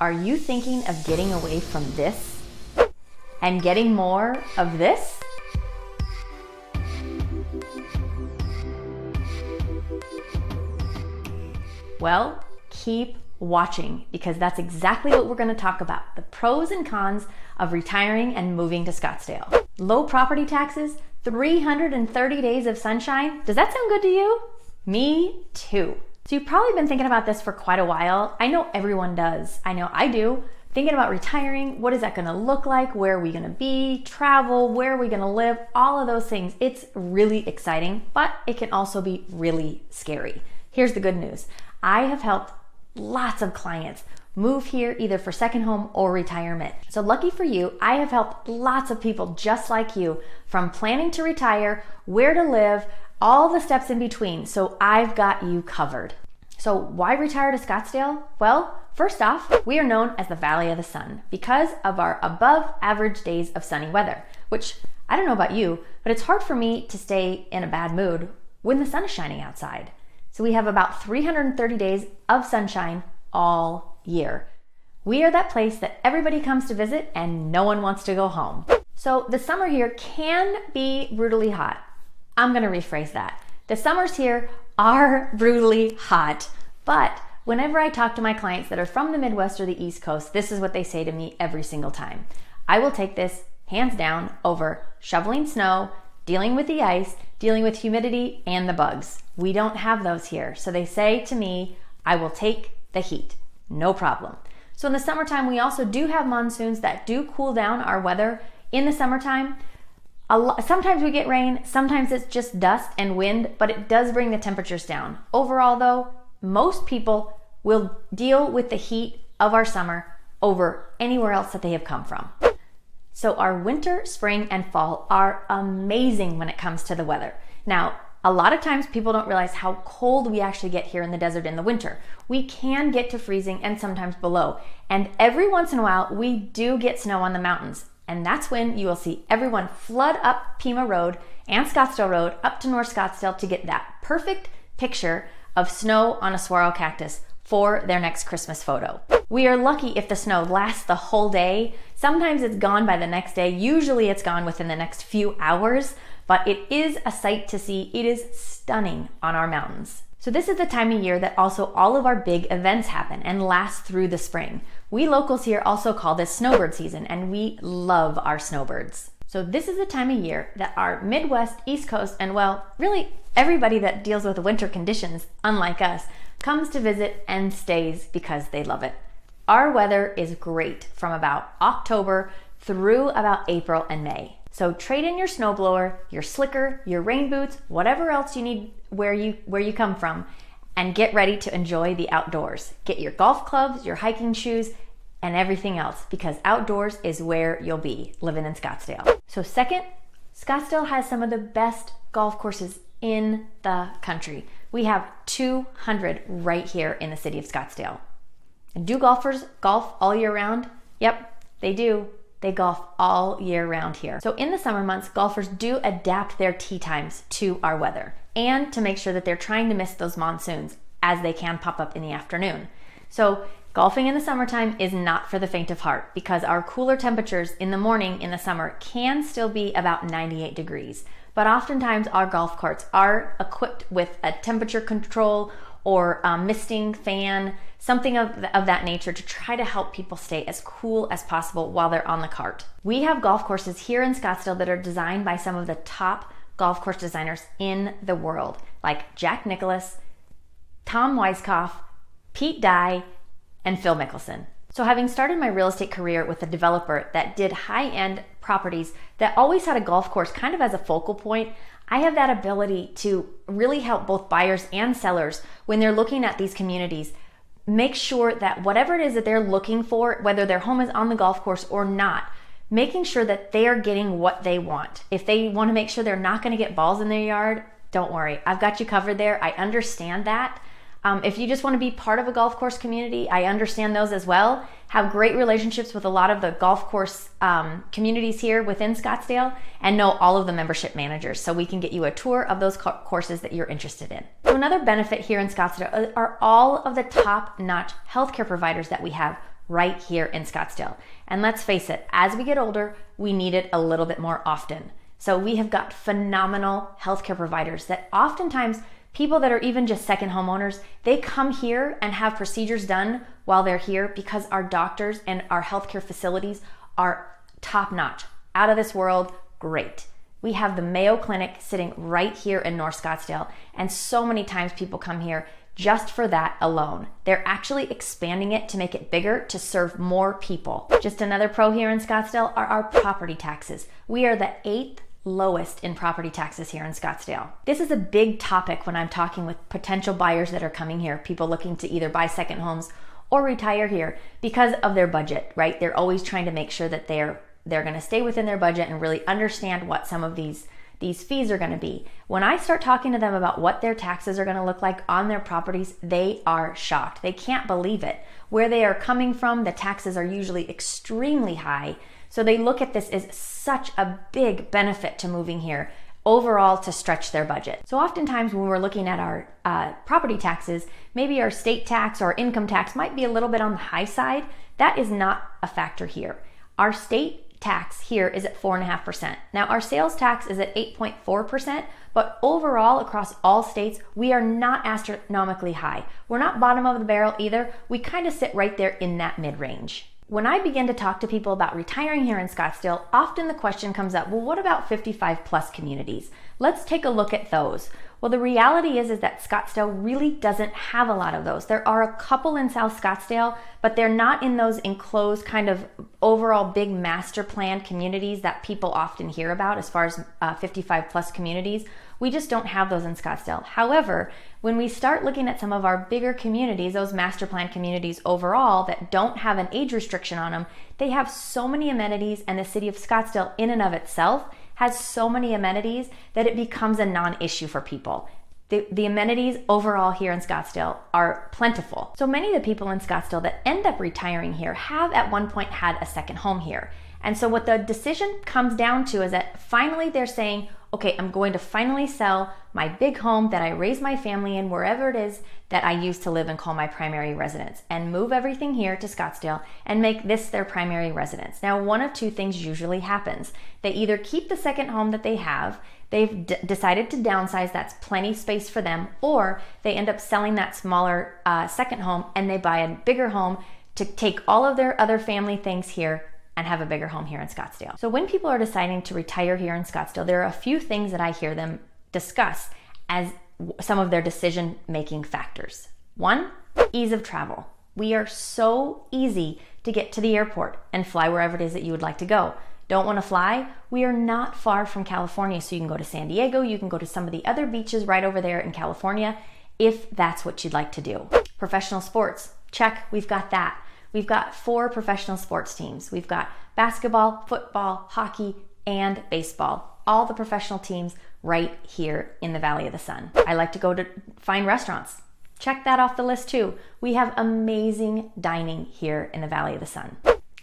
Are you thinking of getting away from this and getting more of this? Well, keep watching, because that's exactly what we're going to talk about. The pros and cons of retiring and moving to Scottsdale. Low property taxes, 330 days of sunshine. Does that sound good to you? Me too. So you've probably been thinking about this for quite a while. I know everyone does. I know I do. Thinking about retiring, what is that going to look like? Where are we going to be? Travel? Where are we going to live? All of those things. It's really exciting, but it can also be really scary. Here's the good news. I have helped lots of clients move here either for second home or retirement. So lucky for you, I have helped lots of people just like you, from planning to retire, where to live, all the steps in between. So I've got you covered. So why retire to Scottsdale? Well, first off, we are known as the Valley of the Sun because of our above average days of sunny weather, which I don't know about you, but it's hard for me to stay in a bad mood when the sun is shining outside. So we have about 330 days of sunshine all year. We are that place that everybody comes to visit and no one wants to go home. So the summer here can be brutally hot. I'm gonna rephrase that. The summers here are brutally hot, but whenever I talk to my clients that are from the Midwest or the East Coast, this is what they say to me every single time. I will take this hands down over shoveling snow, dealing with the ice, dealing with humidity and the bugs. We don't have those here. So they say to me, I will take the heat, no problem. So in the summertime, we also do have monsoons that do cool down our weather in the summertime. Sometimes we get rain, sometimes it's just dust and wind, but it does bring the temperatures down. Overall though, most people will deal with the heat of our summer over anywhere else that they have come from. So our winter, spring, and fall are amazing when it comes to the weather. Now, a lot of times people don't realize how cold we actually get here in the desert in the winter. We can get to freezing and sometimes below. And every once in a while, we do get snow on the mountains. And that's when you will see everyone flood up Pima Road and Scottsdale Road up to North Scottsdale to get that perfect picture of snow on a saguaro cactus for their next Christmas photo. We are lucky if the snow lasts the whole day. Sometimes it's gone by the next day. Usually it's gone within the next few hours, but it is a sight to see. It is stunning on our mountains. So this is the time of year that also all of our big events happen and last through the spring. We locals here also call this snowbird season, and we love our snowbirds. So this is the time of year that our Midwest, East Coast, and well, really everybody that deals with winter conditions, unlike us, comes to visit and stays because they love it. Our weather is great from about October through about April and May. So trade in your snowblower, your slicker, your rain boots, whatever else you need where you come from, and get ready to enjoy the outdoors. Get your golf clubs, your hiking shoes, and everything else, because outdoors is where you'll be living in Scottsdale. So second, Scottsdale has some of the best golf courses in the country. We have 200 right here in the city of Scottsdale. And do golfers golf all year round? Yep, they do. They golf all year round here. So in the summer months, golfers do adapt their tee times to our weather and to make sure that they're trying to miss those monsoons as they can pop up in the afternoon. So golfing in the summertime is not for the faint of heart, because our cooler temperatures in the morning in the summer can still be about 98 degrees. But oftentimes our golf carts are equipped with a temperature control or a misting fan, something of that nature, to try to help people stay as cool as possible while they're on the cart. We have golf courses here in Scottsdale that are designed by some of the top golf course designers in the world, like Jack Nicklaus, Tom Weiskopf, Pete Dye, and Phil Mickelson. So having started my real estate career with a developer that did high-end properties that always had a golf course kind of as a focal point, I have that ability to really help both buyers and sellers when they're looking at these communities make sure that whatever it is that they're looking for, whether their home is on the golf course or not, making sure that they are getting what they want. If they want to make sure they're not going to get balls in their yard, don't worry. I've got you covered there. I understand that. If you just want to be part of a golf course community, I understand those as well. Have great relationships with a lot of the golf course communities here within Scottsdale, and know all of the membership managers, so we can get you a tour of those courses that you're interested in. So another benefit here in Scottsdale are all of the top-notch healthcare providers that we have right here in Scottsdale. And let's face it, as we get older, we need it a little bit more often. So we have got phenomenal healthcare providers that oftentimes people that are even just second homeowners, they come here and have procedures done while they're here because our doctors and our healthcare facilities are top notch, out of this world, great. We have the Mayo Clinic sitting right here in North Scottsdale, and so many times people come here just for that alone. They're actually expanding it to make it bigger to serve more people. Just another pro here in Scottsdale are our property taxes. We are the 8th lowest in property taxes here in Scottsdale. This is a big topic when I'm talking with potential buyers that are coming here, people looking to either buy second homes or retire here because of their budget, right? They're always trying to make sure that they're going to stay within their budget and really understand what some of these fees are going to be. When I start talking to them about what their taxes are going to look like on their properties, they are shocked. They can't believe it. Where they are coming from, the taxes are usually extremely high. So they look at this as such a big benefit to moving here overall to stretch their budget. So oftentimes when we're looking at our property taxes, maybe our state tax or income tax might be a little bit on the high side. That is not a factor here. Our state tax here is at 4.5%. Now our sales tax is at 8.4%, but overall across all states, we are not astronomically high. We're not bottom of the barrel either. We kind of sit right there in that mid-range. When I begin to talk to people about retiring here in Scottsdale, often the question comes up, well, what about 55 plus communities? Let's take a look at those. Well, the reality is that Scottsdale really doesn't have a lot of those. There are a couple in South Scottsdale, but they're not in those enclosed kind of overall big master plan communities that people often hear about as far as 55 plus communities. We just don't have those in Scottsdale. However, when we start looking at some of our bigger communities, those master plan communities overall that don't have an age restriction on them, they have so many amenities, and the city of Scottsdale in and of itself has so many amenities that it becomes a non-issue for people. The amenities overall here in Scottsdale are plentiful. So many of the people in Scottsdale that end up retiring here have at one point had a second home here. And so what the decision comes down to is that finally they're saying, okay, I'm going to finally sell my big home that I raised my family in, wherever it is that I used to live and call my primary residence, and move everything here to Scottsdale and make this their primary residence. Now, one of two things usually happens. They either keep the second home that they have, they've decided to downsize, that's plenty space for them, or they end up selling that smaller second home and they buy a bigger home to take all of their other family things here and have a bigger home here in Scottsdale. So when people are deciding to retire here in Scottsdale, there are a few things that I hear them discuss as some of their decision-making factors. One, ease of travel. We are so easy to get to the airport and fly wherever it is that you would like to go. Don't want to fly? We are not far from California, so you can go to San Diego, you can go to some of the other beaches right over there in California, if that's what you'd like to do. Professional sports, check, we've got that. We've got 4 professional sports teams. We've got basketball, football, hockey, and baseball. All the professional teams right here in the Valley of the Sun. I like to go to fine restaurants. Check that off the list too. We have amazing dining here in the Valley of the Sun.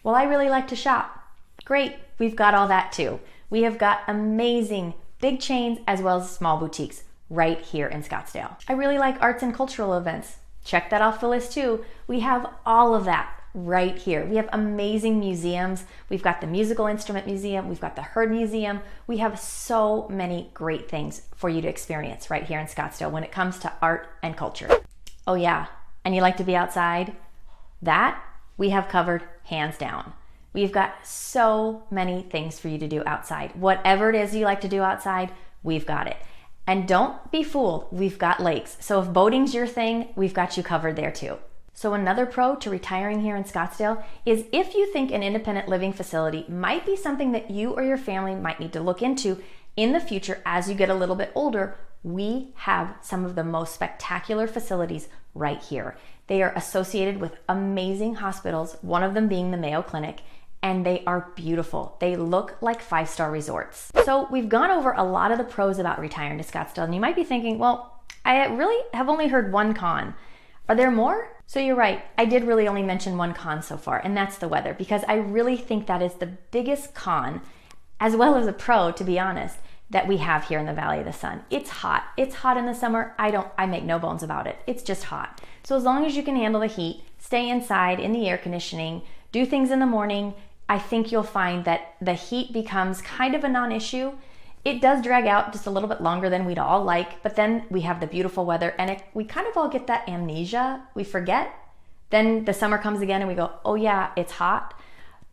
Well, I really like to shop. Great, we've got all that too. We have got amazing big chains as well as small boutiques right here in Scottsdale. I really like arts and cultural events. Check that off the list too. We have all of that right here. We have amazing museums. We've got the Musical Instrument Museum. We've got the Heard Museum. We have so many great things for you to experience right here in Scottsdale when it comes to art and culture. Oh yeah, and you like to be outside? That we have covered hands down. We've got so many things for you to do outside. Whatever it is you like to do outside, we've got it. And don't be fooled, we've got lakes. So if boating's your thing, we've got you covered there too. So another pro to retiring here in Scottsdale is if you think an independent living facility might be something that you or your family might need to look into in the future as you get a little bit older, we have some of the most spectacular facilities right here. They are associated with amazing hospitals, one of them being the Mayo Clinic, and they are beautiful. They look like 5-star resorts. So we've gone over a lot of the pros about retiring to Scottsdale, and you might be thinking, well, I really have only heard one con. Are there more? So you're right, I did really only mention one con so far, and that's the weather, because I really think that is the biggest con, as well as a pro, to be honest. that we have here in the Valley of the Sun. It's hot. It's hot in the summer. I make no bones about it. It's just hot. So as long as you can handle the heat, stay inside in the air conditioning, do things in the morning, I think you'll find that the heat becomes kind of a non-issue. It does drag out just a little bit longer than we'd all like, but then we have the beautiful weather and we kind of all get that amnesia. We forget. Then the summer comes again and we go, oh yeah, it's hot.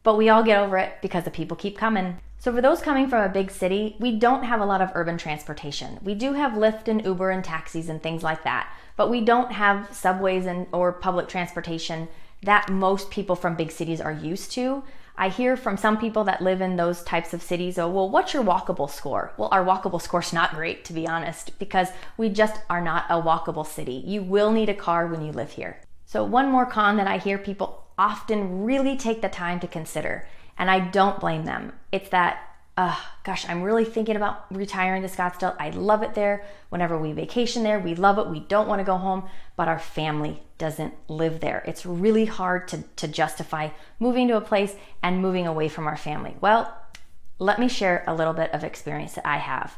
But we all get over it because the people keep coming. So for those coming from a big city, we don't have a lot of urban transportation. We do have Lyft and Uber and taxis and things like that, but we don't have subways or public transportation that most people from big cities are used to. I hear from some people that live in those types of cities, oh, well, what's your walkable score? Well, our walkable score's not great, to be honest, because we just are not a walkable city. You will need a car when you live here. So one more con that I hear people often really take the time to consider, and I don't blame them. It's that, gosh, I'm really thinking about retiring to Scottsdale. I love it there. Whenever we vacation there, we love it. We don't want to go home, but our family doesn't live there. It's really hard to justify moving to a place and moving away from our family. Well, let me share a little bit of experience that I have.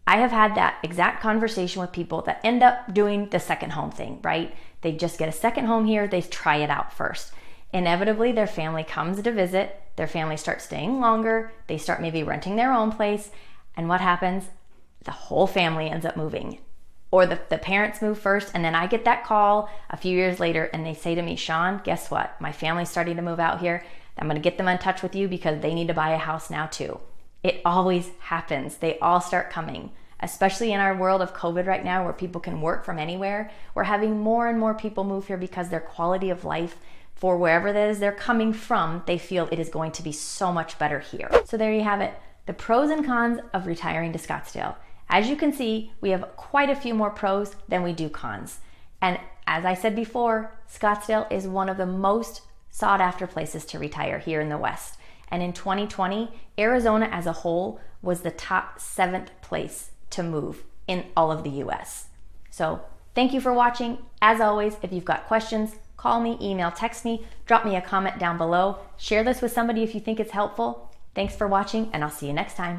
I have had that exact conversation with people that end up doing the second home thing, right? They just get a second home here. They try it out first. Inevitably, their family comes to visit. Their family starts staying longer. They start maybe renting their own place. And what happens? The whole family ends up moving. Or the parents move first, and then I get that call a few years later, and they say to me, Shawn, guess what? My family's starting to move out here. I'm gonna get them in touch with you because they need to buy a house now too. It always happens. They all start coming. Especially in our world of COVID right now where people can work from anywhere. We're having more and more people move here because their quality of life for wherever it is they're coming from, they feel it is going to be so much better here. So there you have it, the pros and cons of retiring to Scottsdale. As you can see, we have quite a few more pros than we do cons. And as I said before, Scottsdale is one of the most sought after places to retire here in the West. And in 2020, Arizona as a whole was the top 7th place to move in all of the US. So thank you for watching. As always, if you've got questions, call me, email, text me, drop me a comment down below. Share this with somebody if you think it's helpful. Thanks for watching, and I'll see you next time.